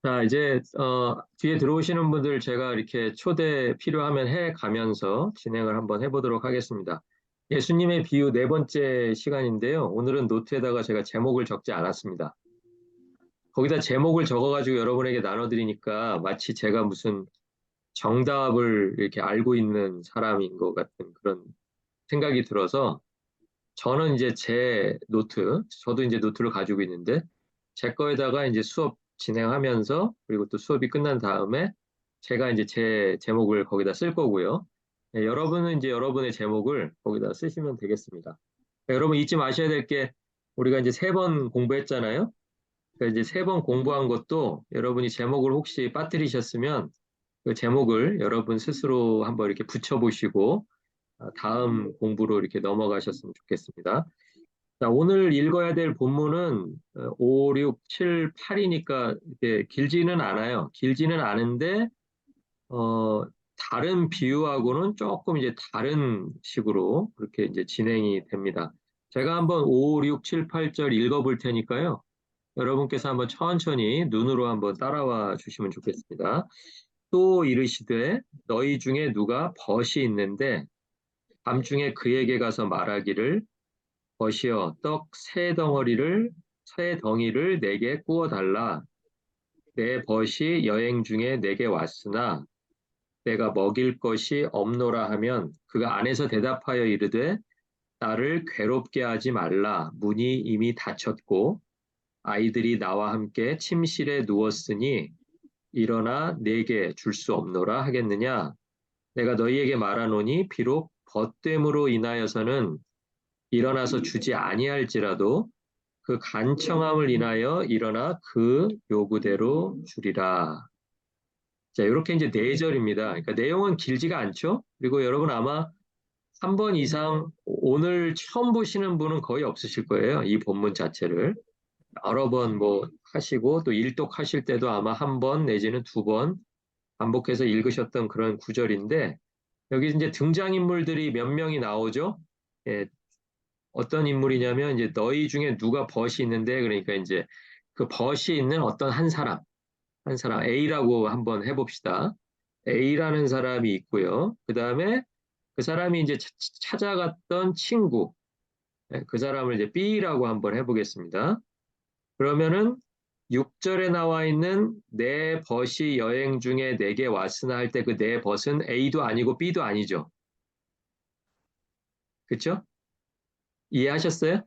자, 이제 뒤에 들어오시는 분들 제가 이렇게 초대 필요하면 해 가면서 진행을 한번 해보도록 하겠습니다. 예수님의 비유 네 번째 시간인데요. 오늘은 노트에다가 제가 제목을 적지 않았습니다. 거기다 제목을 적어가지고 여러분에게 나눠드리니까 마치 제가 무슨 정답을 이렇게 알고 있는 사람인 것 같은 그런 생각이 들어서 저는 이제 제 노트, 저도 이제 노트를 가지고 있는데 제 거에다가 이제 수업 진행하면서 그리고 또 수업이 끝난 다음에 제가 이제 제 제목을 거기다 쓸 거고요. 네, 여러분은 이제 여러분의 제목을 거기다 쓰시면 되겠습니다. 네, 여러분 잊지 마셔야 될 게 우리가 이제 세 번 공부했잖아요. 그러니까 이제 세 번 공부한 것도 여러분이 제목을 혹시 빠뜨리셨으면 그 제목을 여러분 스스로 한번 이렇게 붙여보시고 다음 공부로 이렇게 넘어가셨으면 좋겠습니다. 자, 오늘 읽어야 될 본문은 5, 6, 7, 8이니까 이렇게 길지는 않아요. 길지는 않은데 다른 비유하고는 조금 이제 다른 식으로 그렇게 이제 진행이 됩니다. 제가 한번 5, 6, 7, 8절 읽어볼 테니까요. 여러분께서 한번 천천히 눈으로 한번 따라와 주시면 좋겠습니다. 또 이르시되 너희 중에 누가 벗이 있는데 밤중에 그에게 가서 말하기를 벗이여 떡 세 덩이를 내게 구워 달라. 내 벗이 여행 중에 내게 왔으나 내가 먹일 것이 없노라 하면 그가 안에서 대답하여 이르되 나를 괴롭게 하지 말라. 문이 이미 닫혔고 아이들이 나와 함께 침실에 누웠으니 일어나 내게 줄 수 없노라 하겠느냐. 내가 너희에게 말하노니 비록 벗됨으로 인하여서는 일어나서 주지 아니할지라도 그 간청함을 인하여 일어나 그 요구대로 주리라. 자, 이렇게 이제 네 절입니다. 그러니까 내용은 길지가 않죠? 그리고 여러분 아마 한 번 이상 오늘 처음 보시는 분은 거의 없으실 거예요. 이 본문 자체를. 여러 번 뭐 하시고 또 일독하실 때도 아마 한 번 내지는 두 번 반복해서 읽으셨던 그런 구절인데 여기 이제 등장인물들이 몇 명이 나오죠? 예, 어떤 인물이냐면 이제 너희 중에 누가 벗이 있는데 그러니까 이제 그 벗이 있는 어떤 한 사람 A라고 한번 해봅시다. A라는 사람이 있고요. 그 다음에 그 사람이 이제 찾아갔던 친구, 그 사람을 이제 B라고 한번 해보겠습니다. 그러면은 6절에 나와 있는 내 벗이 여행 중에 내게 왔으나 할 때 그 내 벗은 A도 아니고 B도 아니죠. 그쵸? 이해하셨어요?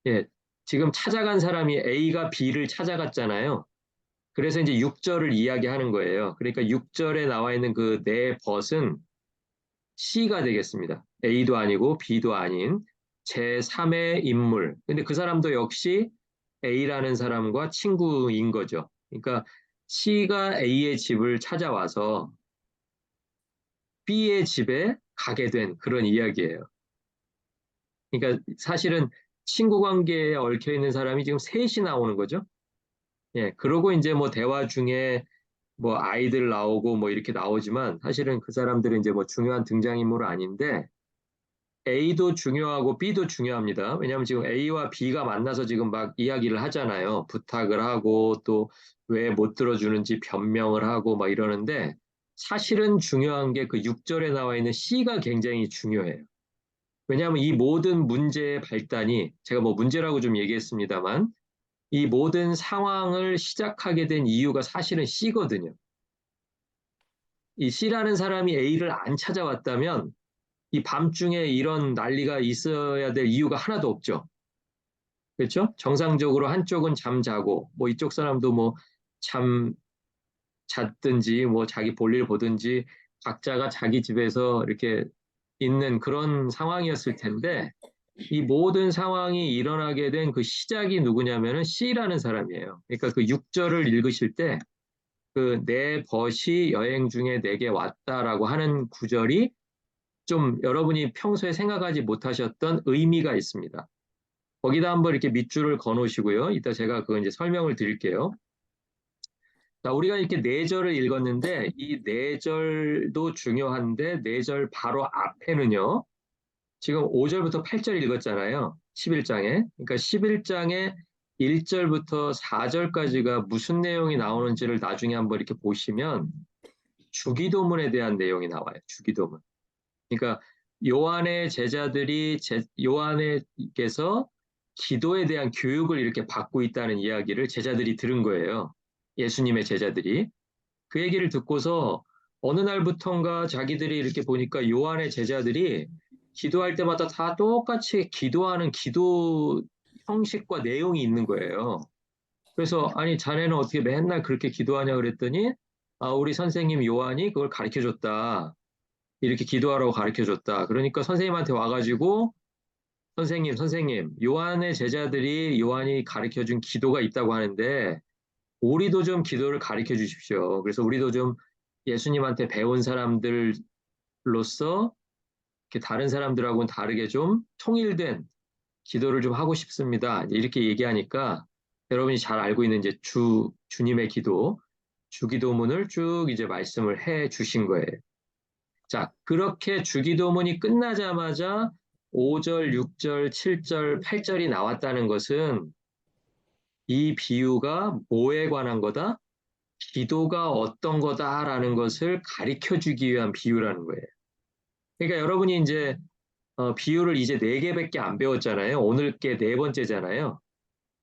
예. 지금 찾아간 사람이 A가 B를 찾아갔잖아요. 그래서 이제 6절을 이야기하는 거예요. 그러니까 6절에 나와 있는 그 내 벗은 C가 되겠습니다. A도 아니고 B도 아닌 제3의 인물. 근데 그 사람도 역시 A라는 사람과 친구인 거죠. 그러니까 C가 A의 집을 찾아와서 B의 집에 가게 된 그런 이야기예요. 그러니까 사실은 친구 관계에 얽혀 있는 사람이 지금 셋이 나오는 거죠. 예, 그러고 이제 뭐 대화 중에 뭐 아이들 나오고 뭐 이렇게 나오지만 사실은 그 사람들은 이제 뭐 중요한 등장인물은 아닌데 A도 중요하고 B도 중요합니다. 왜냐하면 지금 A와 B가 만나서 지금 막 이야기를 하잖아요. 부탁을 하고 또 왜 못 들어주는지 변명을 하고 막 이러는데 사실은 중요한 게 그 6절에 나와 있는 C가 굉장히 중요해요. 왜냐하면 이 모든 문제의 발단이 제가 뭐 문제라고 좀 얘기했습니다만 이 모든 상황을 시작하게 된 이유가 사실은 C거든요. 이 C라는 사람이 A를 안 찾아왔다면 이 밤중에 이런 난리가 있어야 될 이유가 하나도 없죠. 그렇죠? 정상적으로 한쪽은 잠자고 뭐 이쪽 사람도 뭐 잠 잤든지 뭐 자기 볼일 보든지 각자가 자기 집에서 이렇게 있는 그런 상황이었을 텐데 이 모든 상황이 일어나게 된 그 시작이 누구냐면은 C라는 사람이에요. 그러니까 그 6절을 읽으실 때 그 내 벗이 여행 중에 내게 왔다라고 하는 구절이 좀 여러분이 평소에 생각하지 못하셨던 의미가 있습니다. 거기다 한번 이렇게 밑줄을 그어 놓으시고요. 이따 제가 그거 이제 설명을 드릴게요. 자, 우리가 이렇게 네 절을 읽었는데 이 네 절도 중요한데 네 절 바로 앞에는요. 지금 5절부터 8절 읽었잖아요. 11장에. 그러니까 11장에 1절부터 4절까지가 무슨 내용이 나오는지를 나중에 한번 이렇게 보시면 주기도문에 대한 내용이 나와요. 주기도문. 그러니까 요한의 제자들이 요한에게서 기도에 대한 교육을 이렇게 받고 있다는 이야기를 제자들이 들은 거예요. 예수님의 제자들이. 그 얘기를 듣고서 어느 날부턴가 자기들이 이렇게 보니까 요한의 제자들이 기도할 때마다 다 똑같이 기도하는 기도 형식과 내용이 있는 거예요. 그래서 아니 자네는 어떻게 맨날 그렇게 기도하냐 그랬더니 우리 선생님 요한이 그걸 가르쳐 줬다. 이렇게 기도하라고 가르쳐 줬다. 그러니까 선생님한테 와가지고 선생님, 요한의 제자들이 요한이 가르쳐 준 기도가 있다고 하는데 우리도 좀 기도를 가르쳐 주십시오. 그래서 우리도 좀 예수님한테 배운 사람들로서 이렇게 다른 사람들하고는 다르게 좀 통일된 기도를 좀 하고 싶습니다. 이렇게 얘기하니까 여러분이 잘 알고 있는 이제 주님의 기도, 주기도문을 쭉 이제 말씀을 해 주신 거예요. 자, 그렇게 주기도문이 끝나자마자 5절, 6절, 7절, 8절이 나왔다는 것은 이 비유가 뭐에 관한 거다? 기도가 어떤 거다라는 것을 가르쳐 주기 위한 비유라는 거예요. 그러니까 여러분이 이제 비유를 이제 네 개밖에 안 배웠잖아요. 오늘 게 네 번째잖아요.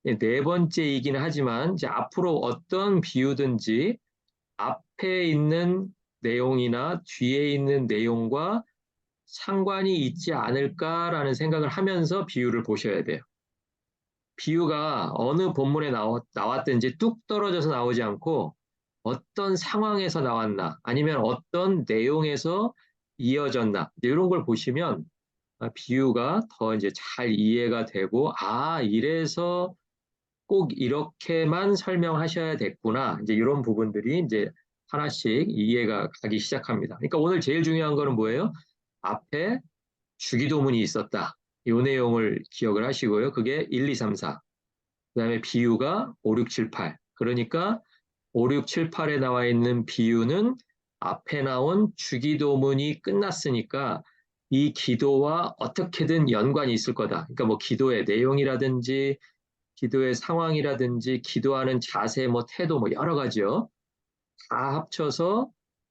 네 번째이긴 하지만 이제 앞으로 어떤 비유든지 앞에 있는 내용이나 뒤에 있는 내용과 상관이 있지 않을까라는 생각을 하면서 비유를 보셔야 돼요. 비유가 어느 본문에 나왔든지 뚝 떨어져서 나오지 않고 어떤 상황에서 나왔나 아니면 어떤 내용에서 이어졌나 이런 걸 보시면 비유가 더 이제 잘 이해가 되고 이래서 꼭 이렇게만 설명하셔야 됐구나 이제 이런 부분들이 이제 하나씩 이해가 가기 시작합니다. 그러니까 오늘 제일 중요한 거는 뭐예요? 앞에 주기도문이 있었다. 이 내용을 기억을 하시고요. 그게 1, 2, 3, 4. 그다음에 비유가 5, 6, 7, 8. 그러니까 5, 6, 7, 8에 나와 있는 비유는 앞에 나온 주기도문이 끝났으니까 이 기도와 어떻게든 연관이 있을 거다. 그러니까 뭐 기도의 내용이라든지 기도의 상황이라든지 기도하는 자세, 뭐 태도, 뭐 여러 가지요. 다 합쳐서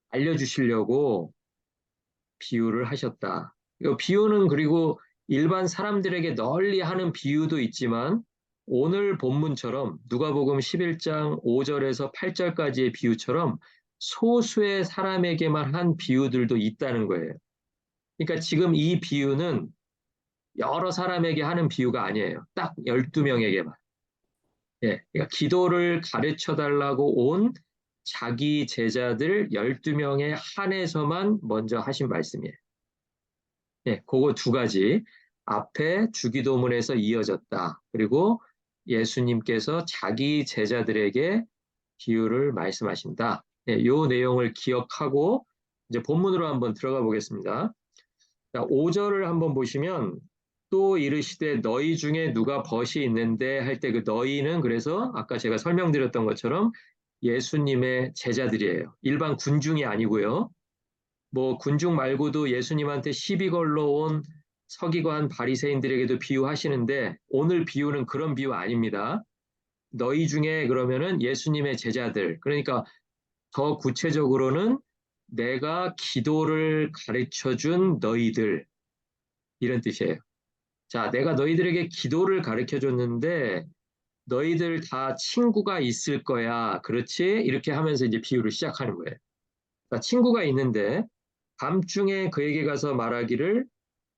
알려주시려고 비유를 하셨다. 비유는 그리고 일반 사람들에게 널리 하는 비유도 있지만 오늘 본문처럼 누가복음 11장 5절에서 8절까지의 비유처럼 소수의 사람에게만 한 비유들도 있다는 거예요. 그러니까 지금 이 비유는 여러 사람에게 하는 비유가 아니에요. 딱 12명에게만. 예, 그러니까 기도를 가르쳐 달라고 온 자기 제자들 12명에 한해서만 먼저 하신 말씀이에요. 예, 그거 두 가지. 앞에 주기도문에서 이어졌다. 그리고 예수님께서 자기 제자들에게 비유를 말씀하신다. 예, 요 내용을 기억하고 이제 본문으로 한번 들어가 보겠습니다. 자, 5절을 한번 보시면 또 이르시되 너희 중에 누가 벗이 있는데 할 때 그 너희는 그래서 아까 제가 설명드렸던 것처럼 예수님의 제자들이에요. 일반 군중이 아니고요. 뭐 군중 말고도 예수님한테 시비 걸러온 서기관 바리새인들에게도 비유하시는데 오늘 비유는 그런 비유 아닙니다. 너희 중에 그러면은 예수님의 제자들 그러니까 더 구체적으로는 내가 기도를 가르쳐 준 너희들 이런 뜻이에요. 자, 내가 너희들에게 기도를 가르쳐 줬는데 너희들 다 친구가 있을 거야. 그렇지? 이렇게 하면서 이제 비유를 시작하는 거예요. 자, 친구가 있는데 밤중에 그에게 가서 말하기를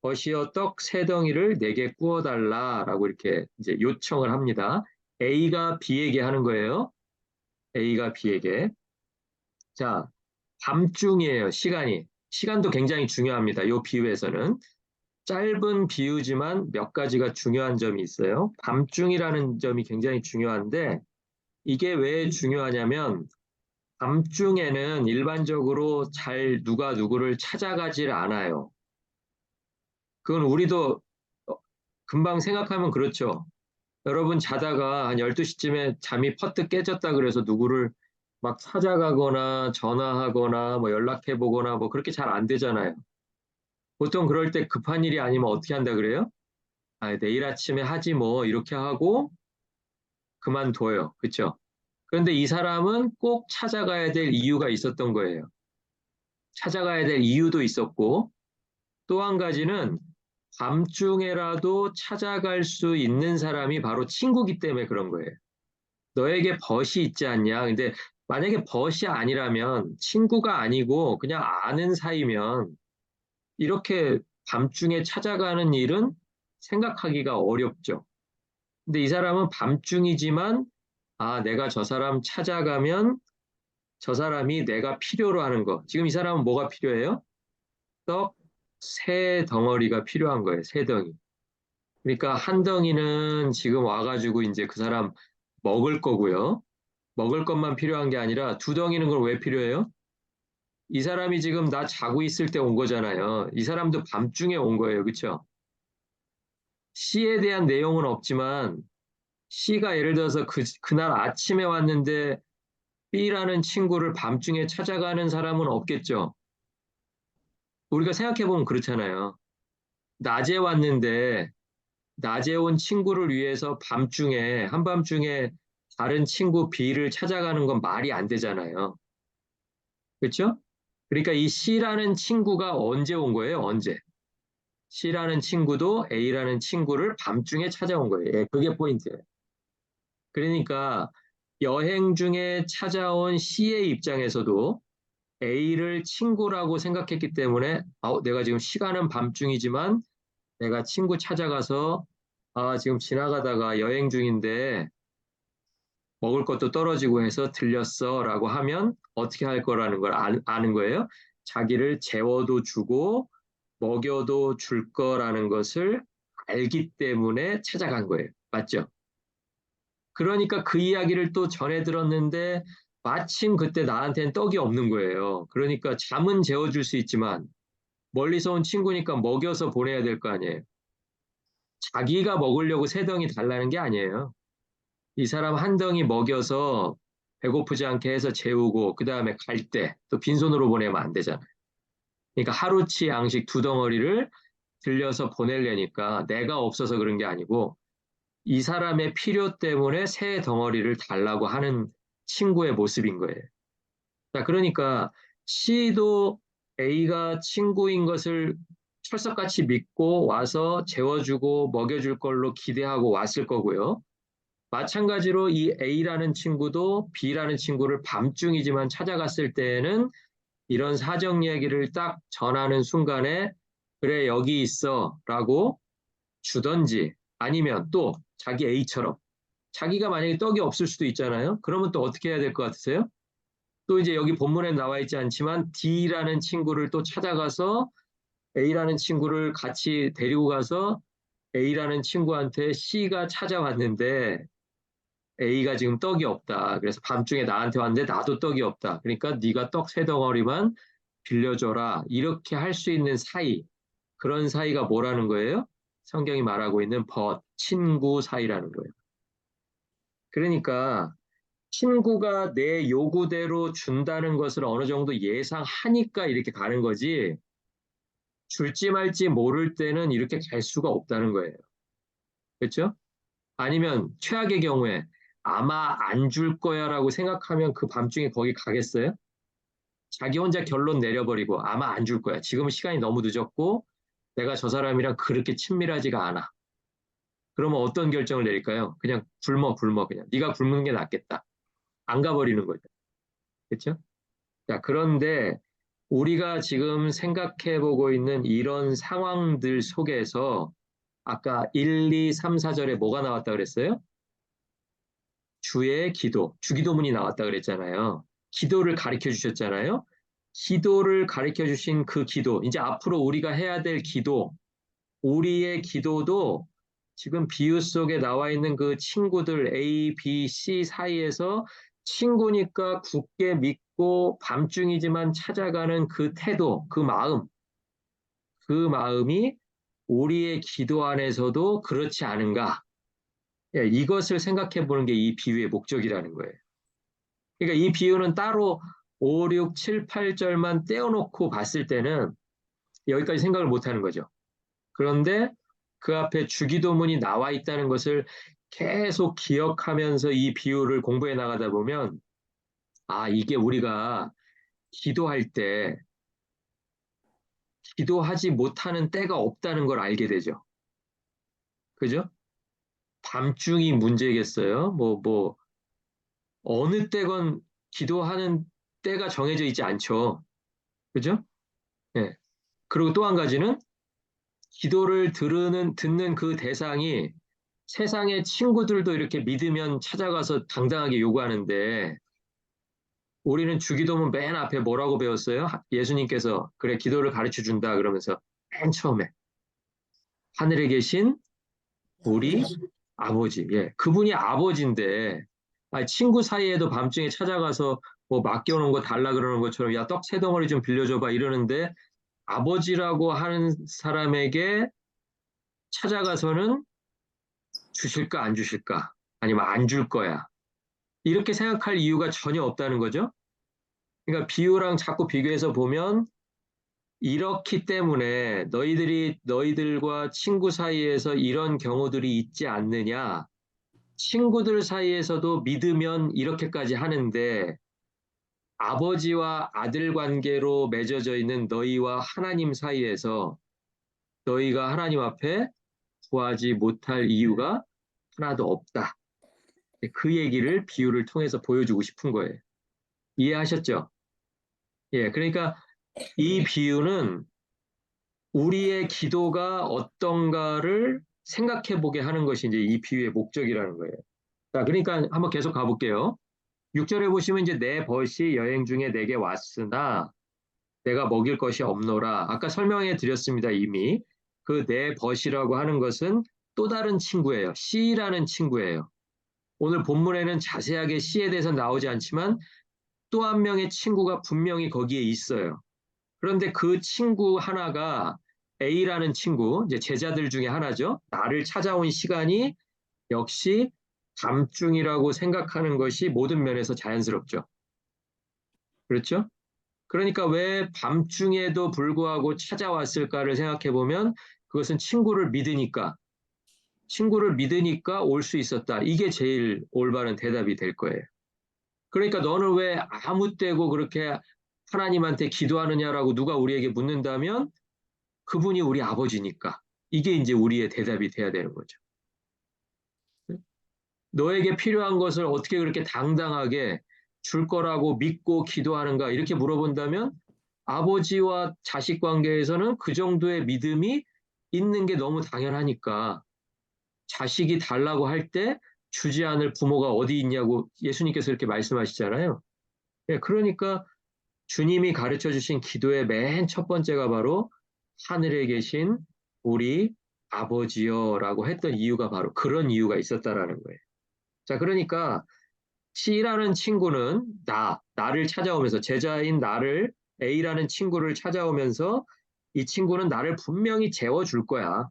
버시어 떡 세 덩이를 내게 구워달라라고 이렇게 이제 요청을 합니다. A가 B에게 하는 거예요. A가 B에게. 자, 밤중이에요. 시간이. 시간도 굉장히 중요합니다. 이 비유에서는. 짧은 비유지만 몇 가지가 중요한 점이 있어요. 밤중이라는 점이 굉장히 중요한데 이게 왜 중요하냐면 밤중에는 일반적으로 잘 누가 누구를 찾아가질 않아요. 그건 우리도 금방 생각하면 그렇죠. 여러분 자다가 한 12시쯤에 잠이 퍼뜩 깨졌다 그래서 누구를 막 찾아가거나 전화하거나 뭐 연락해 보거나 뭐 그렇게 잘 안 되잖아요. 보통 그럴 때 급한 일이 아니면 어떻게 한다 그래요? 내일 아침에 하지 뭐 이렇게 하고 그만둬요. 그렇죠? 그런데 이 사람은 꼭 찾아가야 될 이유가 있었던 거예요. 찾아가야 될 이유도 있었고, 또 한 가지는 밤중에라도 찾아갈 수 있는 사람이 바로 친구기 때문에 그런 거예요. 너에게 벗이 있지 않냐? 근데 만약에 벗이 아니라면 친구가 아니고 그냥 아는 사이면 이렇게 밤중에 찾아가는 일은 생각하기가 어렵죠. 근데 이 사람은 밤중이지만 아, 내가 저 사람 찾아가면 저 사람이 내가 필요로 하는 거. 지금 이 사람은 뭐가 필요해요? 떡 세 덩어리가 필요한 거예요. 세 덩이. 그러니까 한 덩이는 지금 와가지고 이제 그 사람 먹을 거고요. 먹을 것만 필요한 게 아니라 두 덩이는 걸 왜 필요해요? 이 사람이 지금 나 자고 있을 때 온 거잖아요. 이 사람도 밤중에 온 거예요. 그렇죠? C에 대한 내용은 없지만 C가 예를 들어서 그날 아침에 왔는데 B라는 친구를 밤중에 찾아가는 사람은 없겠죠. 우리가 생각해보면 그렇잖아요. 낮에 왔는데 낮에 온 친구를 위해서 밤중에 한밤중에 다른 친구 B를 찾아가는 건 말이 안 되잖아요. 그렇죠? 그러니까 이 C라는 친구가 언제 온 거예요? 언제? C라는 친구도 A라는 친구를 밤중에 찾아온 거예요. 예, 그게 포인트예요. 그러니까 여행 중에 찾아온 C의 입장에서도 A를 친구라고 생각했기 때문에 내가 지금 시간은 밤중이지만 내가 친구 찾아가서 지금 지나가다가 여행 중인데 먹을 것도 떨어지고 해서 들렸어라고 하면 어떻게 할 거라는 걸 아는 거예요. 자기를 재워도 주고 먹여도 줄 거라는 것을 알기 때문에 찾아간 거예요. 맞죠? 그러니까 그 이야기를 또 전해 들었는데 마침 그때 나한테는 떡이 없는 거예요. 그러니까 잠은 재워줄 수 있지만 멀리서 온 친구니까 먹여서 보내야 될 거 아니에요. 자기가 먹으려고 세 덩이 달라는 게 아니에요. 이 사람 한 덩이 먹여서 배고프지 않게 해서 재우고 그 다음에 갈 때 또 빈손으로 보내면 안 되잖아요. 그러니까 하루치 양식 두 덩어리를 들려서 보내려니까 내가 없어서 그런 게 아니고 이 사람의 필요 때문에 새 덩어리를 달라고 하는 친구의 모습인 거예요. 자, 그러니까 C도 A가 친구인 것을 철석같이 믿고 와서 재워주고 먹여줄 걸로 기대하고 왔을 거고요. 마찬가지로 이 A라는 친구도 B라는 친구를 밤중이지만 찾아갔을 때에는 이런 사정 얘기를 딱 전하는 순간에 그래, 여기 있어 라고 주던지 아니면 또 자기 A처럼 자기가 만약에 떡이 없을 수도 있잖아요. 그러면 또 어떻게 해야 될 것 같으세요? 또 이제 여기 본문에 나와 있지 않지만 D라는 친구를 또 찾아가서 A라는 친구를 같이 데리고 가서 A라는 친구한테 C가 찾아왔는데 A가 지금 떡이 없다. 그래서 밤중에 나한테 왔는데 나도 떡이 없다. 그러니까 네가 떡 세 덩어리만 빌려줘라. 이렇게 할 수 있는 사이. 그런 사이가 뭐라는 거예요? 성경이 말하고 있는 친구 사이라는 거예요. 그러니까 친구가 내 요구대로 준다는 것을 어느 정도 예상하니까 이렇게 가는 거지. 줄지 말지 모를 때는 이렇게 갈 수가 없다는 거예요. 그렇죠? 아니면 최악의 경우에 아마 안 줄 거야라고 생각하면 그 밤중에 거기 가겠어요? 자기 혼자 결론 내려버리고 아마 안 줄 거야. 지금은 시간이 너무 늦었고 내가 저 사람이랑 그렇게 친밀하지가 않아. 그러면 어떤 결정을 내릴까요? 그냥 굶어 그냥. 네가 굶는 게 낫겠다. 안 가버리는 거죠. 그렇죠? 자, 그런데 우리가 지금 생각해 보고 있는 이런 상황들 속에서 아까 1, 2, 3, 4절에 뭐가 나왔다 그랬어요? 주의 기도, 주기도문이 나왔다 그랬잖아요. 기도를 가르쳐 주셨잖아요. 기도를 가르쳐 주신 그 기도, 이제 앞으로 우리가 해야 될 기도, 우리의 기도도 지금 비유 속에 나와 있는 그 친구들 A, B, C 사이에서 친구니까 굳게 믿고 밤중이지만 찾아가는 그 태도, 그 마음이 우리의 기도 안에서도 그렇지 않은가? 예, 이것을 생각해 보는 게 이 비유의 목적이라는 거예요. 그러니까 이 비유는 따로 5, 6, 7, 8절만 떼어놓고 봤을 때는 여기까지 생각을 못 하는 거죠. 그런데 그 앞에 주기도문이 나와 있다는 것을 계속 기억하면서 이 비유를 공부해 나가다 보면, 아, 이게 우리가 기도할 때, 기도하지 못하는 때가 없다는 걸 알게 되죠. 그죠? 밤중이 문제겠어요? 어느 때건 기도하는 때가 정해져 있지 않죠. 그죠? 예. 그리고 또 한 가지는 기도를 듣는 그 대상이 세상의 친구들도 이렇게 믿으면 찾아가서 당당하게 요구하는데 우리는 주기도문 맨 앞에 뭐라고 배웠어요? 예수님께서 그래 기도를 가르쳐 준다 그러면서 맨 처음에 하늘에 계신 우리 아버지, 예, 그분이 아버지인데 친구 사이에도 밤중에 찾아가서 뭐 맡겨놓은 거 달라 그러는 것처럼 야, 떡 세 덩어리 좀 빌려줘봐 이러는데 아버지라고 하는 사람에게 찾아가서는 주실까 안 주실까 아니면 안 줄 거야 이렇게 생각할 이유가 전혀 없다는 거죠. 그러니까 비유랑 자꾸 비교해서 보면 이렇기 때문에 너희들과 친구 사이에서 이런 경우들이 있지 않느냐. 친구들 사이에서도 믿으면 이렇게까지 하는데 아버지와 아들 관계로 맺어져 있는 너희와 하나님 사이에서 너희가 하나님 앞에 구하지 못할 이유가 하나도 없다. 그 얘기를 비유를 통해서 보여주고 싶은 거예요. 이해하셨죠? 예, 그러니까 이 비유는 우리의 기도가 어떤가를 생각해 보게 하는 것이 이제 이 비유의 목적이라는 거예요. 자, 그러니까 한번 계속 가볼게요. 6절에 보시면 이제 내 벗이 여행 중에 내게 왔으나 내가 먹일 것이 없노라. 아까 설명해 드렸습니다, 이미. 그 내 벗이라고 하는 것은 또 다른 친구예요. C라는 친구예요. 오늘 본문에는 자세하게 C에 대해서 나오지 않지만 또 한 명의 친구가 분명히 거기에 있어요. 그런데 그 친구 하나가 A라는 친구, 이제 제자들 중에 하나죠. 나를 찾아온 시간이 역시 밤중이라고 생각하는 것이 모든 면에서 자연스럽죠. 그렇죠? 그러니까 왜 밤중에도 불구하고 찾아왔을까를 생각해 보면 그것은 친구를 믿으니까 올 수 있었다. 이게 제일 올바른 대답이 될 거예요. 그러니까 너는 왜 아무 때고 그렇게 하나님한테 기도하느냐라고 누가 우리에게 묻는다면 그분이 우리 아버지니까. 이게 이제 우리의 대답이 돼야 되는 거죠. 너에게 필요한 것을 어떻게 그렇게 당당하게 줄 거라고 믿고 기도하는가? 이렇게 물어본다면 아버지와 자식 관계에서는 그 정도의 믿음이 있는 게 너무 당연하니까 자식이 달라고 할 때 주지 않을 부모가 어디 있냐고 예수님께서 이렇게 말씀하시잖아요. 예, 그러니까 주님이 가르쳐 주신 기도의 맨 첫 번째가 바로 하늘에 계신 우리 아버지여라고 했던 이유가 바로 그런 이유가 있었다라는 거예요. 자, 그러니까 C라는 친구는 나를 찾아오면서 제자인 나를 A라는 친구를 찾아오면서 이 친구는 나를 분명히 재워줄 거야.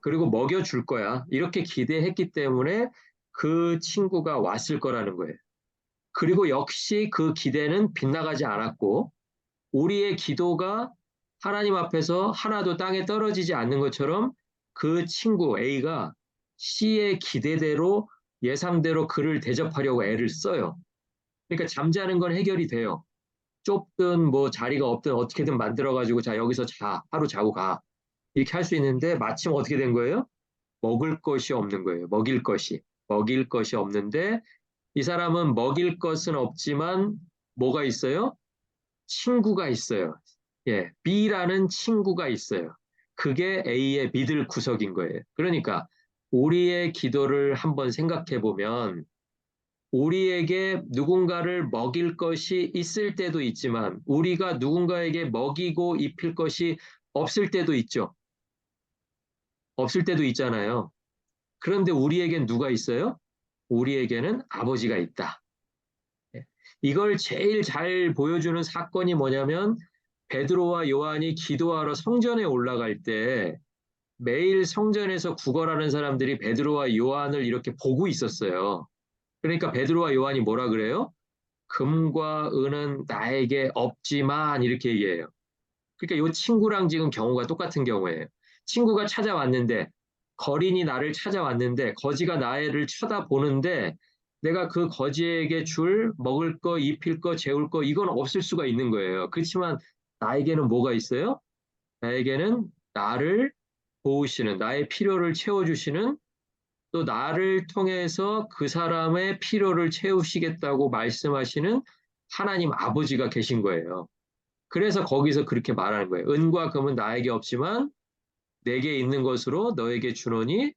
그리고 먹여줄 거야. 이렇게 기대했기 때문에 그 친구가 왔을 거라는 거예요. 그리고 역시 그 기대는 빗나가지 않았고 우리의 기도가 하나님 앞에서 하나도 땅에 떨어지지 않는 것처럼 그 친구 A가 C의 기대대로 예상대로 그를 대접하려고 애를 써요. 그러니까 잠자는 건 해결이 돼요. 좁든 뭐 자리가 없든 어떻게든 만들어가지고 자 여기서 자 하루 자고 가 이렇게 할 수 있는데 마침 어떻게 된 거예요? 먹을 것이 없는 거예요. 먹일 것이 없는데 이 사람은 먹일 것은 없지만 뭐가 있어요? 친구가 있어요. 예, B라는 친구가 있어요. 그게 A의 믿을 구석인 거예요. 그러니까 우리의 기도를 한번 생각해 보면 우리에게 누군가를 먹일 것이 있을 때도 있지만 우리가 누군가에게 먹이고 입힐 것이 없을 때도 있죠. 없을 때도 있잖아요. 그런데 우리에겐 누가 있어요? 우리에게는 아버지가 있다. 예. 이걸 제일 잘 보여주는 사건이 뭐냐면 베드로와 요한이 기도하러 성전에 올라갈 때 매일 성전에서 구걸하는 사람들이 베드로와 요한을 이렇게 보고 있었어요. 그러니까 베드로와 요한이 뭐라 그래요? 금과 은은 나에게 없지만 이렇게 얘기해요. 그러니까 이 친구랑 지금 경우가 똑같은 경우예요. 친구가 찾아왔는데 거린이 나를 찾아왔는데 거지가 나를 쳐다보는데 내가 그 거지에게 줄 먹을 거, 입힐 거, 재울 거 이건 없을 수가 있는 거예요. 그렇지만 나에게는 뭐가 있어요? 나에게는 나를 도우시는, 나의 필요를 채워주시는, 또 나를 통해서 그 사람의 필요를 채우시겠다고 말씀하시는 하나님 아버지가 계신 거예요. 그래서 거기서 그렇게 말하는 거예요. 은과 금은 나에게 없지만 내게 있는 것으로 너에게 주노니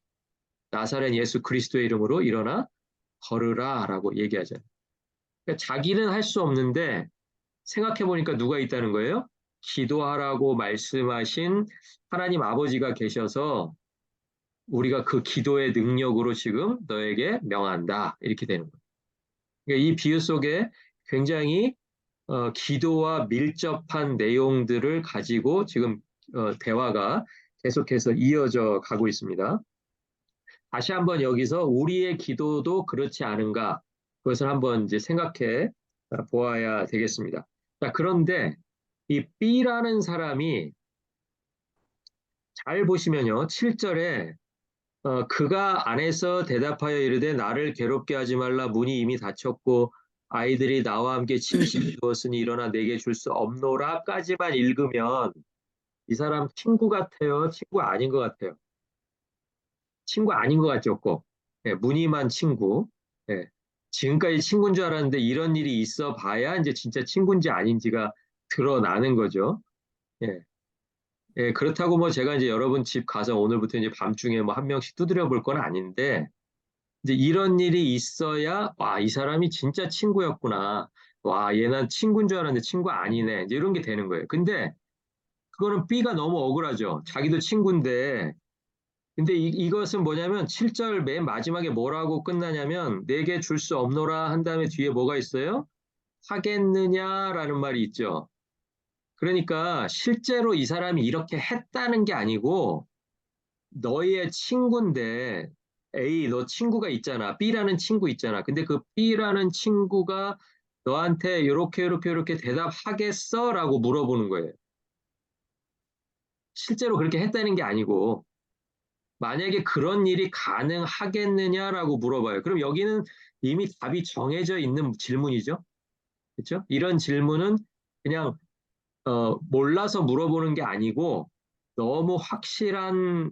나사렛 예수 그리스도의 이름으로 일어나 걸으라 라고 얘기하잖아요. 그러니까 자기는 할 수 없는데 생각해 보니까 누가 있다는 거예요? 기도하라고 말씀하신 하나님 아버지가 계셔서 우리가 그 기도의 능력으로 지금 너에게 명한다. 이렇게 되는 거예요. 그러니까 이 비유 속에 굉장히 기도와 밀접한 내용들을 가지고 지금 대화가 계속해서 이어져 가고 있습니다. 다시 한번 여기서 우리의 기도도 그렇지 않은가? 그것을 한번 이제 생각해 보아야 되겠습니다. 자, 그런데 이 B라는 사람이 잘 보시면요. 7절에 그가 안에서 대답하여 이르되 나를 괴롭게 하지 말라 문이 이미 닫혔고 아이들이 나와 함께 침실에 누웠으니 일어나 내게 줄 수 없노라까지만 읽으면 이 사람 친구 같아요? 친구 아닌 것 같아요? 친구 아닌 것 같죠, 꼭. 예, 무늬만 친구. 예, 지금까지 친구인 줄 알았는데 이런 일이 있어 봐야 이제 진짜 친구인지 아닌지가 드러나는 거죠. 예, 예, 그렇다고 뭐 제가 이제 여러분 집 가서 오늘부터 이제 밤중에 뭐 한 명씩 두드려 볼 건 아닌데 이제 이런 일이 있어야 와, 이 사람이 진짜 친구였구나. 와, 얘는 친구인 줄 알았는데 친구 아니네. 이제 이런 게 되는 거예요. 근데 그거는 B가 너무 억울하죠. 자기도 친구인데 근데 이것은 뭐냐면 7절 맨 마지막에 뭐라고 끝나냐면 내게 줄 수 없노라 한 다음에 뒤에 뭐가 있어요? 하겠느냐라는 말이 있죠. 그러니까 실제로 이 사람이 이렇게 했다는 게 아니고 너의 친구인데 A 너 친구가 있잖아. B라는 친구 있잖아. 근데 그 B라는 친구가 너한테 이렇게 대답하겠어? 라고 물어보는 거예요. 실제로 그렇게 했다는 게 아니고 만약에 그런 일이 가능하겠느냐라고 물어봐요. 그럼 여기는 이미 답이 정해져 있는 질문이죠. 그렇죠? 이런 질문은 그냥 몰라서 물어보는 게 아니고 너무 확실한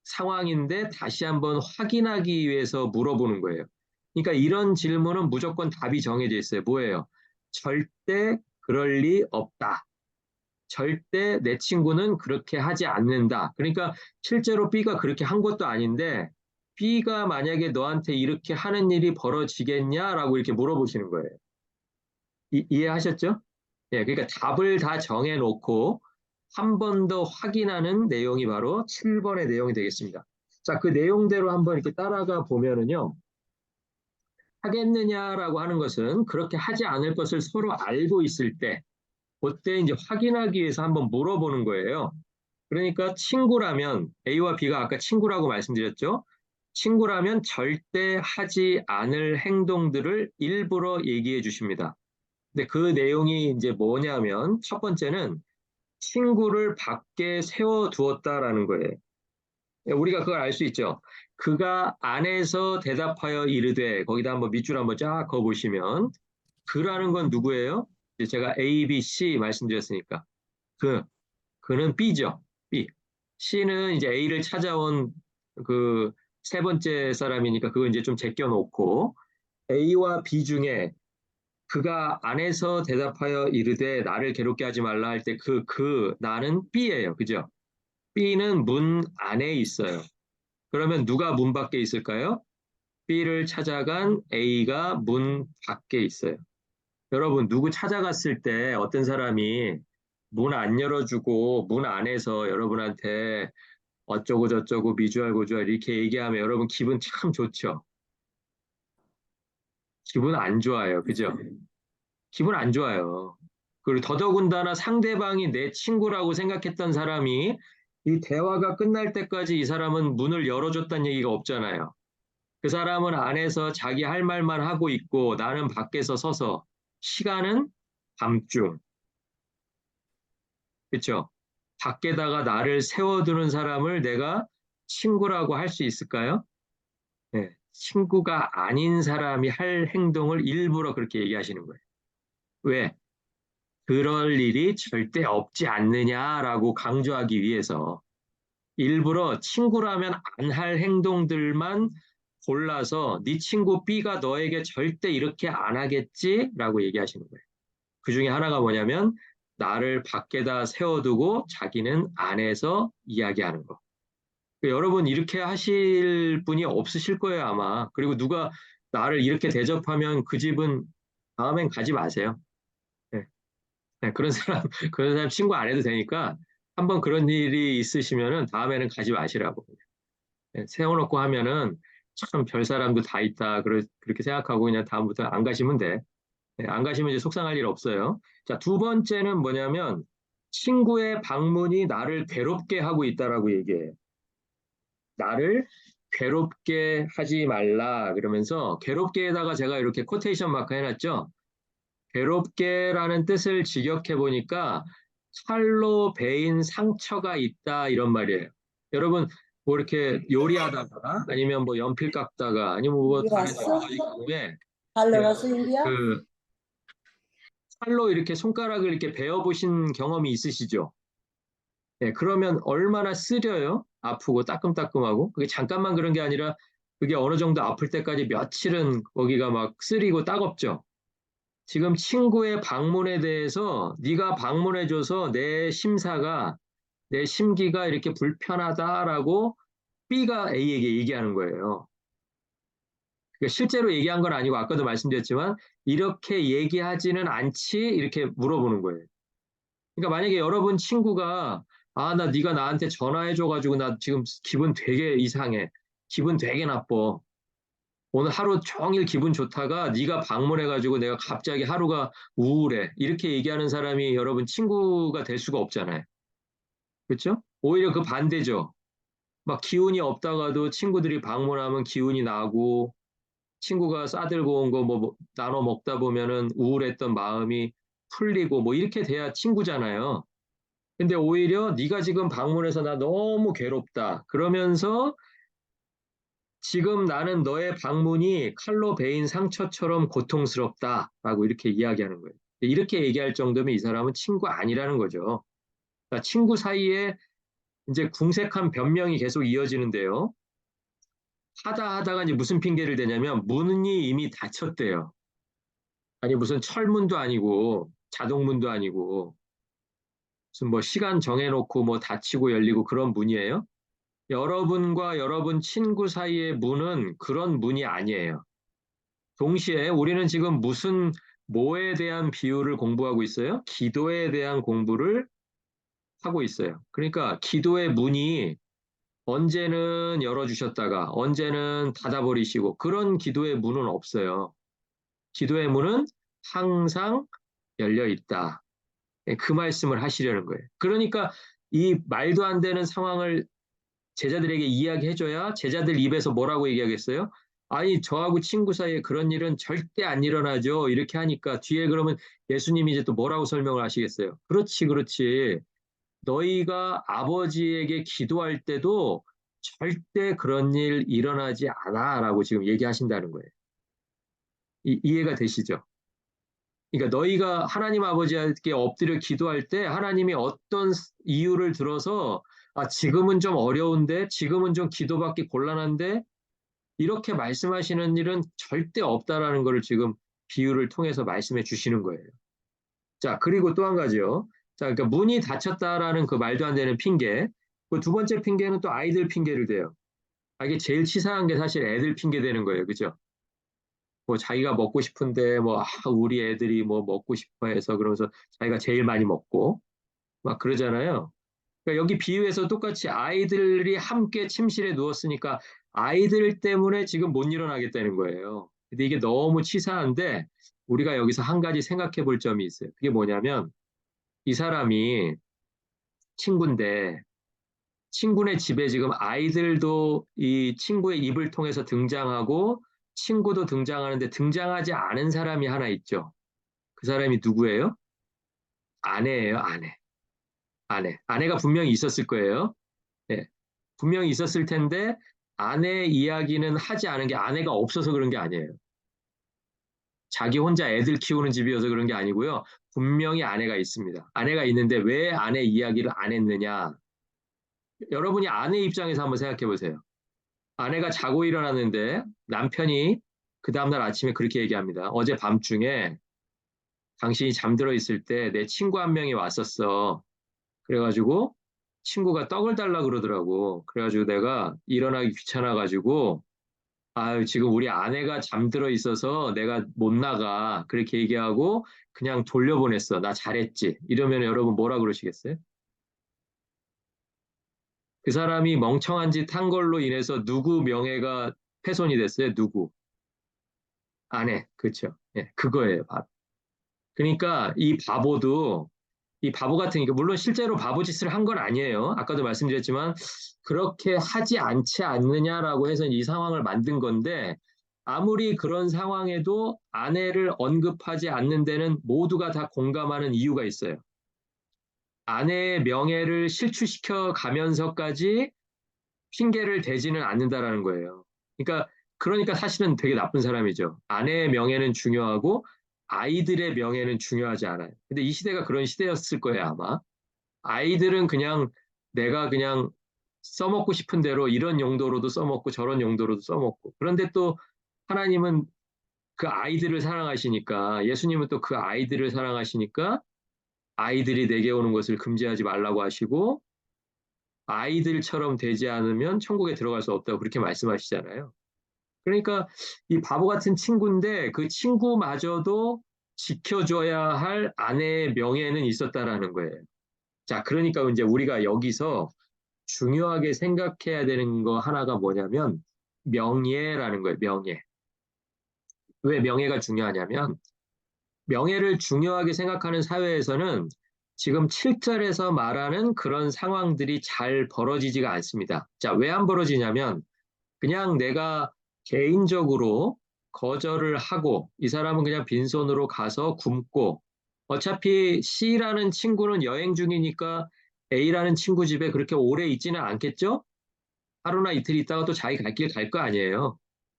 상황인데 다시 한번 확인하기 위해서 물어보는 거예요. 그러니까 이런 질문은 무조건 답이 정해져 있어요. 뭐예요? 절대 그럴 리 없다. 절대 내 친구는 그렇게 하지 않는다. 그러니까 실제로 B가 그렇게 한 것도 아닌데 B가 만약에 너한테 이렇게 하는 일이 벌어지겠냐라고 이렇게 물어보시는 거예요. 이해하셨죠? 예, 그러니까 답을 다 정해놓고 한 번 더 확인하는 내용이 바로 7번의 내용이 되겠습니다. 자, 그 내용대로 한번 이렇게 따라가 보면은요. 하겠느냐라고 하는 것은 그렇게 하지 않을 것을 서로 알고 있을 때 그때 이제 확인하기 위해서 한번 물어보는 거예요. 그러니까 친구라면 A와 B가 아까 친구라고 말씀드렸죠. 친구라면 절대 하지 않을 행동들을 일부러 얘기해 주십니다. 근데 그 내용이 이제 뭐냐면 첫 번째는 친구를 밖에 세워두었다라는 거예요. 우리가 그걸 알 수 있죠. 그가 안에서 대답하여 이르되 거기다 한번 밑줄 한번 쫙 그어보시면 그라는 건 누구예요? 이제 제가 A, B, C 말씀드렸으니까 그 그는 B죠. B. C는 이제 A를 찾아온 그 세 번째 사람이니까 그거 이제 좀 제껴놓고 A와 B 중에 그가 안에서 대답하여 이르되 나를 괴롭게 하지 말라 할 때 나는 B예요. 그죠? B는 문 안에 있어요. 그러면 누가 문 밖에 있을까요? B를 찾아간 A가 문 밖에 있어요. 여러분, 누구 찾아갔을 때 어떤 사람이 문 안 열어주고 문 안에서 여러분한테 어쩌고 저쩌고 미주알 고주알 이렇게 얘기하면 여러분 기분 참 좋죠? 기분 안 좋아요. 그죠? 기분 안 좋아요. 그리고 더더군다나 상대방이 내 친구라고 생각했던 사람이 이 대화가 끝날 때까지 이 사람은 문을 열어줬다는 얘기가 없잖아요. 그 사람은 안에서 자기 할 말만 하고 있고 나는 밖에서 서서 시간은 밤중, 그렇죠? 밖에다가 나를 세워두는 사람을 내가 친구라고 할 수 있을까요? 네, 친구가 아닌 사람이 할 행동을 일부러 그렇게 얘기하시는 거예요. 왜? 그럴 일이 절대 없지 않느냐라고 강조하기 위해서 일부러 친구라면 안 할 행동들만 골라서 네 친구 B가 너에게 절대 이렇게 안 하겠지라고 얘기하시는 거예요. 그 중에 하나가 뭐냐면 나를 밖에다 세워두고 자기는 안에서 이야기하는 거. 여러분 이렇게 하실 분이 없으실 거예요, 아마. 그리고 누가 나를 이렇게 대접하면 그 집은 다음엔 가지 마세요. 네. 네, 그런 사람, 그런 사람 친구 안 해도 되니까 한번 그런 일이 있으시면은 다음에는 가지 마시라고. 네, 세워놓고 하면은 참 별 사람도 다 있다. 그렇게 생각하고 그냥 다음부터 안 가시면 돼. 네, 안 가시면 이제 속상할 일 없어요. 자, 두 번째는 뭐냐면 친구의 방문이 나를 괴롭게 하고 있다라고 얘기해요. 나를 괴롭게 하지 말라 그러면서 괴롭게에다가 제가 이렇게 코테이션 마크 해놨죠. 괴롭게라는 뜻을 직역해 보니까 칼로 베인 상처가 있다 이런 말이에요. 여러분 뭐 이렇게 요리하다가 아니면 뭐 연필 깎다가 아니면 뭐 다른 여러 왔어? 가지 경우에 달러 예, 왔어, 인디야? 그 칼로 이렇게 손가락을 이렇게 베어 보신 경험이 있으시죠? 예, 그러면 얼마나 쓰려요? 아프고 따끔따끔하고. 그게 잠깐만 그런 게 아니라 그게 어느 정도 아플 때까지 며칠은 거기가 막 쓰리고 따갑죠. 지금 친구의 방문에 대해서 네가 방문해줘서 내 심사가, 내 심기가 이렇게 불편하다라고 B가 A에게 얘기하는 거예요. 그러니까 실제로 얘기한 건 아니고 아까도 말씀드렸지만 이렇게 얘기하지는 않지 이렇게 물어보는 거예요. 그러니까 만약에 여러분 친구가 아, 나 네가 나한테 전화해줘가지고 나 지금 기분 되게 이상해. 기분 되게 나빠. 오늘 하루 종일 기분 좋다가 네가 방문해가지고 내가 갑자기 하루가 우울해. 이렇게 얘기하는 사람이 여러분 친구가 될 수가 없잖아요. 그렇죠? 오히려 그 반대죠. 막 기운이 없다가도 친구들이 방문하면 기운이 나고 친구가 싸들고 온 거 뭐 나눠 먹다 보면은 우울했던 마음이 풀리고 뭐 이렇게 돼야 친구잖아요. 근데 오히려 네가 지금 방문해서 나 너무 괴롭다. 그러면서 지금 나는 너의 방문이 칼로 베인 상처처럼 고통스럽다라고 이렇게 이야기하는 거예요. 이렇게 얘기할 정도면 이 사람은 친구 아니라는 거죠. 그러니까 친구 사이에 이제 궁색한 변명이 계속 이어지는데요. 하다가 이제 무슨 핑계를 대냐면 문이 이미 닫혔대요. 아니 무슨 철문도 아니고 자동문도 아니고 무슨 뭐 시간 정해놓고 뭐 닫히고 열리고 그런 문이에요. 여러분과 여러분 친구 사이의 문은 그런 문이 아니에요. 동시에 우리는 지금 무슨 뭐에 대한 비유를 공부하고 있어요? 기도에 대한 공부를 하고 있어요. 그러니까 기도의 문이 언제는 열어주셨다가 언제는 닫아버리시고 그런 기도의 문은 없어요. 기도의 문은 항상 열려 있다. 그 말씀을 하시려는 거예요. 그러니까 이 말도 안 되는 상황을 제자들에게 이야기해줘야 제자들 입에서 뭐라고 얘기하겠어요? 아니, 저하고 친구 사이에 그런 일은 절대 안 일어나죠. 이렇게 하니까 뒤에 그러면 예수님이 이제 또 뭐라고 설명을 하시겠어요? 그렇지, 그렇지. 너희가 아버지에게 기도할 때도 절대 그런 일 일어나지 않아. 라고 지금 얘기하신다는 거예요. 이해가 되시죠? 그러니까 너희가 하나님 아버지께 엎드려 기도할 때 하나님이 어떤 이유를 들어서 아, 지금은 좀 어려운데, 지금은 좀 기도받기 곤란한데, 이렇게 말씀하시는 일은 절대 없다라는 것을 지금 비유를 통해서 말씀해 주시는 거예요. 자, 그리고 또 한 가지요. 자, 그러니까 문이 닫혔다라는 그 말도 안 되는 핑계. 그 두 번째 핑계는 또 아이들 핑계를 대요. 아, 이게 제일 치사한 게 사실 애들 핑계 대는 거예요. 그죠? 뭐 자기가 먹고 싶은데 뭐 아, 우리 애들이 뭐 먹고 싶어 해서 그러면서 자기가 제일 많이 먹고 막 그러잖아요. 그러니까 여기 비유에서 똑같이 아이들이 함께 침실에 누웠으니까 아이들 때문에 지금 못 일어나겠다는 거예요. 근데 이게 너무 치사한데 우리가 여기서 한 가지 생각해 볼 점이 있어요. 그게 뭐냐면 이 사람이 친구인데 친구네 집에 지금 아이들도 이 친구의 입을 통해서 등장하고 친구도 등장하는데 등장하지 않은 사람이 하나 있죠. 그 사람이 누구예요? 아내예요, 아내. 아내가 분명히 있었을 거예요. 네. 분명히 있었을 텐데 아내 이야기는 하지 않은 게 아내가 없어서 그런 게 아니에요. 자기 혼자 애들 키우는 집이어서 그런 게 아니고요. 분명히 아내가 있습니다. 아내가 있는데 왜 아내 이야기를 안 했느냐? 여러분이 아내 입장에서 한번 생각해 보세요. 아내가 자고 일어났는데 남편이 그 다음날 아침에 그렇게 얘기합니다. 어제 밤중에 당신이 잠들어 있을 때 내 친구 한 명이 왔었어. 그래가지고 친구가 떡을 달라 그러더라고. 그래가지고 내가 일어나기 귀찮아가지고 아유, 지금 우리 아내가 잠들어 있어서 내가 못 나가. 그렇게 얘기하고 그냥 돌려보냈어. 나 잘했지. 이러면 여러분 뭐라 그러시겠어요? 그 사람이 멍청한 짓 한 걸로 인해서 누구 명예가 훼손이 됐어요? 누구? 아내. 그렇죠. 예, 그거예요. 바로. 그러니까 이 바보 같으니까 물론 실제로 바보 짓을 한 건 아니에요. 아까도 말씀드렸지만 그렇게 하지 않지 않느냐라고 해서 이 상황을 만든 건데 아무리 그런 상황에도 아내를 언급하지 않는 데는 모두가 다 공감하는 이유가 있어요. 아내의 명예를 실추시켜 가면서까지 핑계를 대지는 않는다라는 거예요. 그러니까 사실은 되게 나쁜 사람이죠. 아내의 명예는 중요하고 아이들의 명예는 중요하지 않아요. 근데 이 시대가 그런 시대였을 거예요, 아마. 아이들은 그냥 내가 그냥 써먹고 싶은 대로 이런 용도로도 써먹고 저런 용도로도 써먹고. 그런데 또 하나님은 그 아이들을 사랑하시니까, 예수님은 또 그 아이들을 사랑하시니까 아이들이 내게 오는 것을 금지하지 말라고 하시고, 아이들처럼 되지 않으면 천국에 들어갈 수 없다고 그렇게 말씀하시잖아요. 그러니까 이 바보 같은 친구인데 그 친구마저도 지켜줘야 할 아내의 명예는 있었다라는 거예요. 자, 그러니까 이제 우리가 여기서 중요하게 생각해야 되는 거 하나가 뭐냐면 명예라는 거예요. 명예. 왜 명예가 중요하냐면 명예를 중요하게 생각하는 사회에서는 지금 7절에서 말하는 그런 상황들이 잘 벌어지지가 않습니다. 자, 왜 안 벌어지냐면 그냥 내가 개인적으로 거절을 하고 이 사람은 그냥 빈손으로 가서 굶고 어차피 C라는 친구는 여행 중이니까 A라는 친구 집에 그렇게 오래 있지는 않겠죠? 하루나 이틀 있다가 또 자기 갈 길 갈 거 아니에요.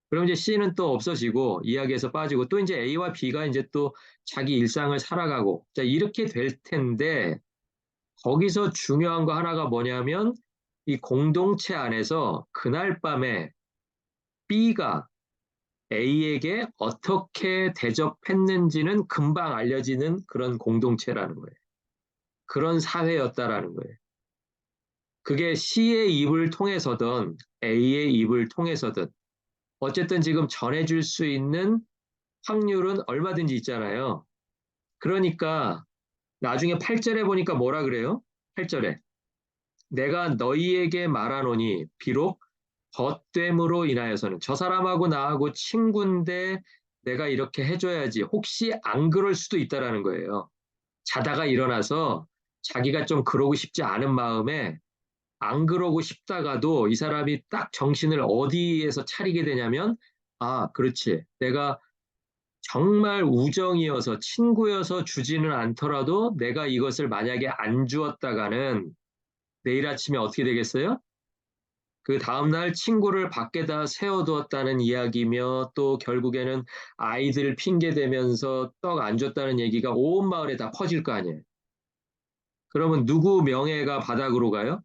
그럼 이제 C는 또 없어지고 이야기에서 빠지고 또 이제 A와 B가 이제 또 자기 일상을 살아가고 자, 이렇게 될 텐데 거기서 중요한 거 하나가 뭐냐면 이 공동체 안에서 그날 밤에 B가 A에게 어떻게 대접했는지는 금방 알려지는 그런 공동체라는 거예요. 그런 사회였다라는 거예요. 그게 C의 입을 통해서든 A의 입을 통해서든 어쨌든 지금 전해줄 수 있는 확률은 얼마든지 있잖아요. 그러니까 나중에 8절에 보니까 뭐라 그래요? 8절에 내가 너희에게 말하노니 비록 벗됨으로 인하여서는 저 사람하고 나하고 친구인데 내가 이렇게 해줘야지 혹시 안 그럴 수도 있다라는 거예요. 자다가 일어나서 자기가 좀 그러고 싶지 않은 마음에 안 그러고 싶다가도 이 사람이 딱 정신을 어디에서 차리게 되냐면 아, 그렇지. 내가 정말 우정이어서 친구여서 주지는 않더라도 내가 이것을 만약에 안 주었다가는 내일 아침에 어떻게 되겠어요? 그 다음날 친구를 밖에다 세워두었다는 이야기며 또 결국에는 아이들 핑계 대면서 떡 안 줬다는 얘기가 온 마을에 다 퍼질 거 아니에요. 그러면 누구 명예가 바닥으로 가요?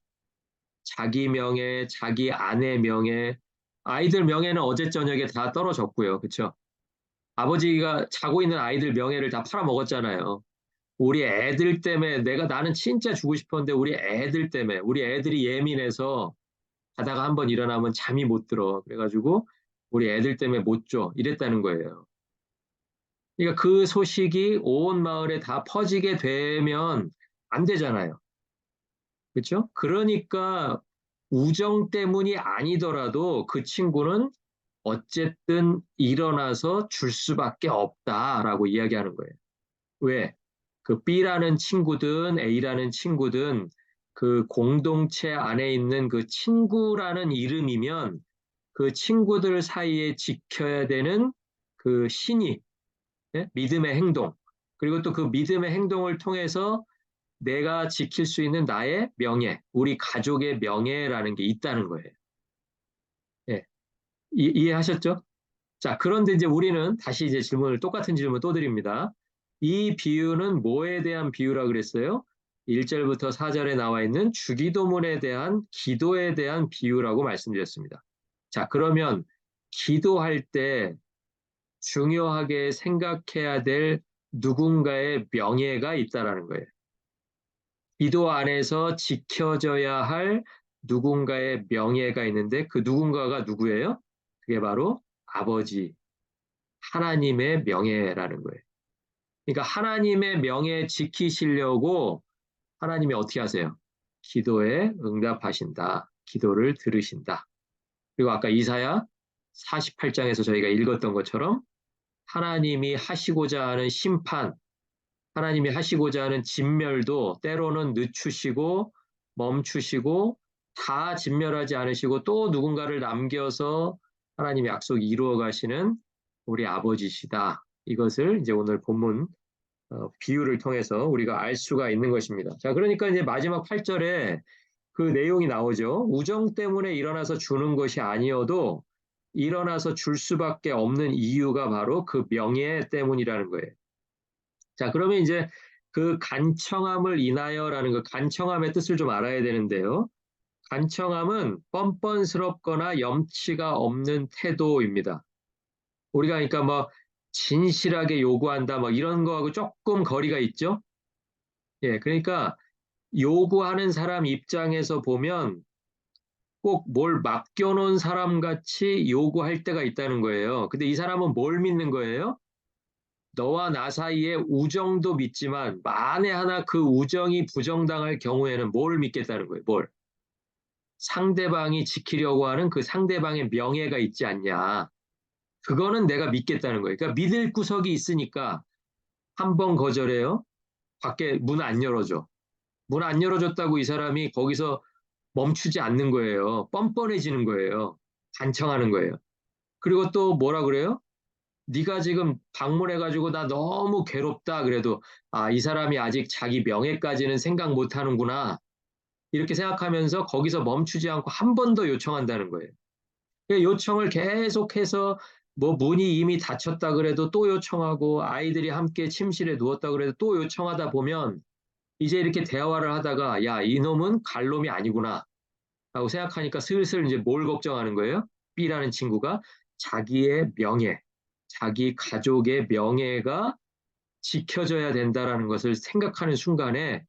자기 명예, 자기 아내 명예, 아이들 명예는 어제 저녁에 다 떨어졌고요. 그렇죠? 아버지가 자고 있는 아이들 명예를 다 팔아먹었잖아요. 우리 애들 때문에 나는 진짜 주고 싶었는데 우리 애들 때문에 우리 애들이 예민해서 자다가 한번 일어나면 잠이 못 들어. 그래가지고 우리 애들 때문에 못 줘. 이랬다는 거예요. 그러니까 그 소식이 온 마을에 다 퍼지게 되면 안 되잖아요. 그렇죠? 그러니까 우정 때문이 아니더라도 그 친구는 어쨌든 일어나서 줄 수밖에 없다라고 이야기하는 거예요. 왜? 그 B라는 친구든 A라는 친구든 그 공동체 안에 있는 그 친구라는 이름이면 그 친구들 사이에 지켜야 되는 그 신이 예? 믿음의 행동 그리고 또 그 믿음의 행동을 통해서 내가 지킬 수 있는 나의 명예, 우리 가족의 명예라는 게 있다는 거예요. 예, 이해하셨죠? 자, 그런데 이제 우리는 다시 이제 똑같은 질문 또 드립니다. 이 비유는 뭐에 대한 비유라 그랬어요? 1절부터 4절에 나와 있는 주기도문에 대한 기도에 대한 비유라고 말씀드렸습니다. 자, 그러면 기도할 때 중요하게 생각해야 될 누군가의 명예가 있다라는 거예요. 기도 안에서 지켜져야 할 누군가의 명예가 있는데 그 누군가가 누구예요? 그게 바로 아버지, 하나님의 명예라는 거예요. 그러니까 하나님의 명예 지키시려고 하나님이 어떻게 하세요? 기도에 응답하신다. 기도를 들으신다. 그리고 아까 이사야 48장에서 저희가 읽었던 것처럼 하나님이 하시고자 하는 심판, 하나님이 하시고자 하는 진멸도 때로는 늦추시고 멈추시고 다 진멸하지 않으시고 또 누군가를 남겨서 하나님의 약속 이루어 가시는 우리 아버지시다. 이것을 이제 오늘 본문 비유를 통해서 우리가 알 수가 있는 것입니다. 자, 그러니까 이제 마지막 8절에 그 내용이 나오죠. 우정 때문에 일어나서 주는 것이 아니어도 일어나서 줄 수밖에 없는 이유가 바로 그 명예 때문이라는 거예요. 자, 그러면 이제 그 간청함을 인하여라는 그 간청함의 뜻을 좀 알아야 되는데요. 간청함은 뻔뻔스럽거나 염치가 없는 태도입니다. 우리가 그러니까 뭐 진실하게 요구한다 뭐 이런 거하고 조금 거리가 있죠. 예, 그러니까 요구하는 사람 입장에서 보면 꼭 뭘 맡겨놓은 사람 같이 요구할 때가 있다는 거예요. 근데 이 사람은 뭘 믿는 거예요? 너와 나 사이에 우정도 믿지만 만에 하나 그 우정이 부정당할 경우에는 뭘 믿겠다는 거예요. 뭘? 상대방이 지키려고 하는 그 상대방의 명예가 있지 않냐. 그거는 내가 믿겠다는 거예요. 그러니까 믿을 구석이 있으니까 한 번 거절해요. 밖에 문 안 열어줘. 문 안 열어줬다고 이 사람이 거기서 멈추지 않는 거예요. 뻔뻔해지는 거예요. 간청하는 거예요. 그리고 또 뭐라 그래요? 네가 지금 방문해가지고 나 너무 괴롭다 그래도 아, 이 사람이 아직 자기 명예까지는 생각 못 하는구나. 이렇게 생각하면서 거기서 멈추지 않고 한 번 더 요청한다는 거예요. 그 요청을 계속해서 뭐 문이 이미 닫혔다 그래도 또 요청하고 아이들이 함께 침실에 누웠다 그래도 또 요청하다 보면 이제 이렇게 대화를 하다가 야, 이놈은 갈 놈이 아니구나 라고 생각하니까 슬슬 이제 뭘 걱정하는 거예요? B라는 친구가 자기의 명예, 자기 가족의 명예가 지켜져야 된다라는 것을 생각하는 순간에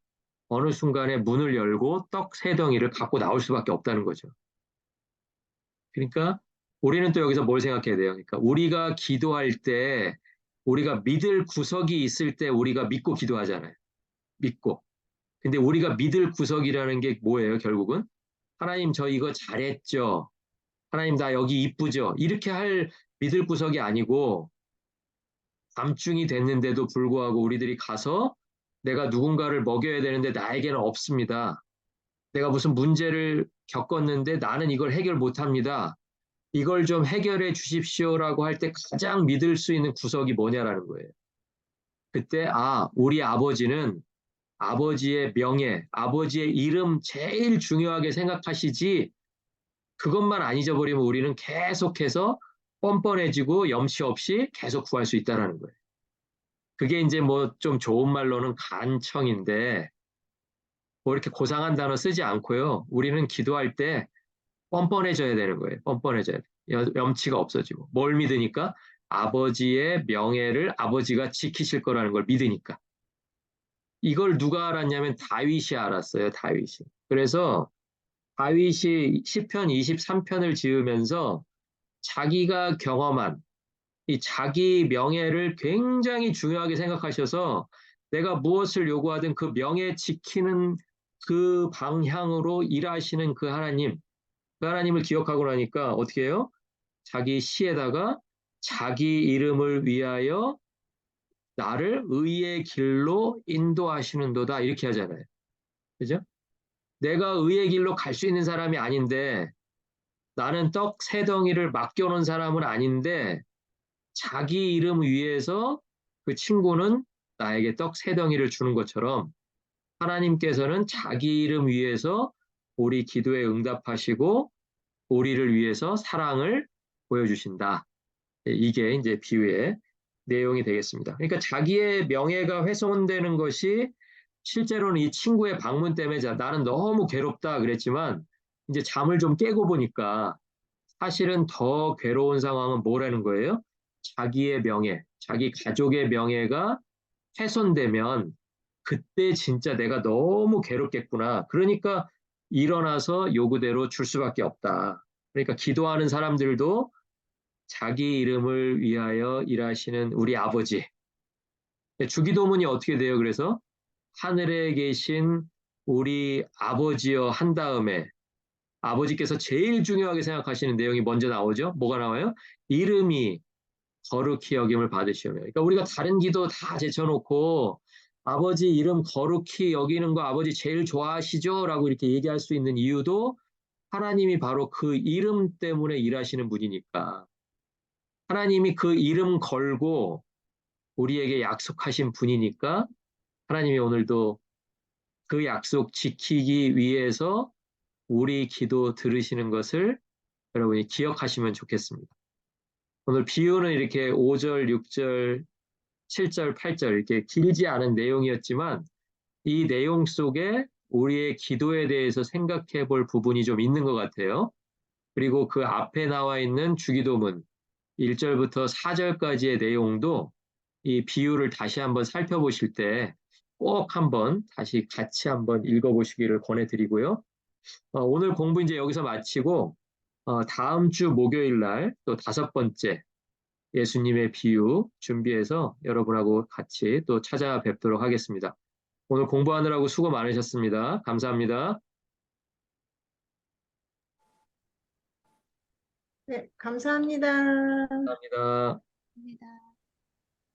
어느 순간에 문을 열고 떡 세 덩이를 갖고 나올 수밖에 없다는 거죠. 그러니까 우리는 또 여기서 뭘 생각해야 돼요? 그러니까 우리가 기도할 때 우리가 믿을 구석이 있을 때 우리가 믿고 기도하잖아요. 믿고. 근데 우리가 믿을 구석이라는 게 뭐예요, 결국은? 하나님 저 이거 잘했죠. 하나님 나 여기 이쁘죠. 이렇게 할 믿을 구석이 아니고 밤중이 됐는데도 불구하고 우리들이 가서 내가 누군가를 먹여야 되는데 나에게는 없습니다. 내가 무슨 문제를 겪었는데 나는 이걸 해결 못합니다. 이걸 좀 해결해 주십시오라고 할 때 가장 믿을 수 있는 구석이 뭐냐라는 거예요. 그때 아, 우리 아버지는 아버지의 명예, 아버지의 이름 제일 중요하게 생각하시지 그것만 안 잊어버리면 우리는 계속해서 뻔뻔해지고 염치 없이 계속 구할 수 있다는 거예요. 그게 이제 뭐 좀 좋은 말로는 간청인데 뭐 이렇게 고상한 단어 쓰지 않고요. 우리는 기도할 때 뻔뻔해져야 되는 거예요. 뻔뻔해져야 돼. 염치가 없어지고. 뭘 믿으니까? 아버지의 명예를 아버지가 지키실 거라는 걸 믿으니까. 이걸 누가 알았냐면 다윗이 알았어요. 다윗이. 그래서 다윗이 시편 23편을 지으면서 자기가 경험한 이 자기 명예를 굉장히 중요하게 생각하셔서 내가 무엇을 요구하든 그 명예 지키는 그 방향으로 일하시는 그 하나님, 그 하나님을 기억하고 나니까 어떻게 해요? 자기 시에다가 자기 이름을 위하여 나를 의의 길로 인도하시는도다 이렇게 하잖아요. 그죠? 내가 의의 길로 갈 수 있는 사람이 아닌데 나는 떡 세 덩이를 맡겨놓은 사람은 아닌데 자기 이름 위해서 그 친구는 나에게 떡 세 덩이를 주는 것처럼 하나님께서는 자기 이름 위해서 우리 기도에 응답하시고 우리를 위해서 사랑을 보여주신다. 이게 이제 비유의 내용이 되겠습니다. 그러니까 자기의 명예가 훼손되는 것이 실제로는 이 친구의 방문 때문에 나는 너무 괴롭다 그랬지만 이제 잠을 좀 깨고 보니까 사실은 더 괴로운 상황은 뭐라는 거예요? 자기의 명예, 자기 가족의 명예가 훼손되면 그때 진짜 내가 너무 괴롭겠구나. 그러니까 일어나서 요구대로 줄 수밖에 없다. 그러니까 기도하는 사람들도 자기 이름을 위하여 일하시는 우리 아버지. 주기도문이 어떻게 돼요? 그래서 하늘에 계신 우리 아버지여 한 다음에 아버지께서 제일 중요하게 생각하시는 내용이 먼저 나오죠. 뭐가 나와요? 이름이 거룩히 여김을 받으시오며. 그러니까 우리가 다른 기도 다 제쳐놓고 아버지 이름 거룩히 여기는 거 아버지 제일 좋아하시죠? 라고 이렇게 얘기할 수 있는 이유도 하나님이 바로 그 이름 때문에 일하시는 분이니까. 하나님이 그 이름 걸고 우리에게 약속하신 분이니까 하나님이 오늘도 그 약속 지키기 위해서 우리 기도 들으시는 것을 여러분이 기억하시면 좋겠습니다. 오늘 비유는 이렇게 5절, 6절, 7절, 8절 이렇게 길지 않은 내용이었지만 이 내용 속에 우리의 기도에 대해서 생각해 볼 부분이 좀 있는 것 같아요. 그리고 그 앞에 나와 있는 주기도문 1절부터 4절까지의 내용도 이 비유를 다시 한번 살펴보실 때 꼭 한번 다시 같이 한번 읽어보시기를 권해드리고요. 오늘 공부 이제 여기서 마치고 다음 주 목요일 날 또 다섯 번째 예수님의 비유 준비해서 여러분하고 같이 또 찾아뵙도록 하겠습니다. 오늘 공부하느라고 수고 많으셨습니다. 감사합니다. 네, 감사합니다. 감사합니다. 입니다.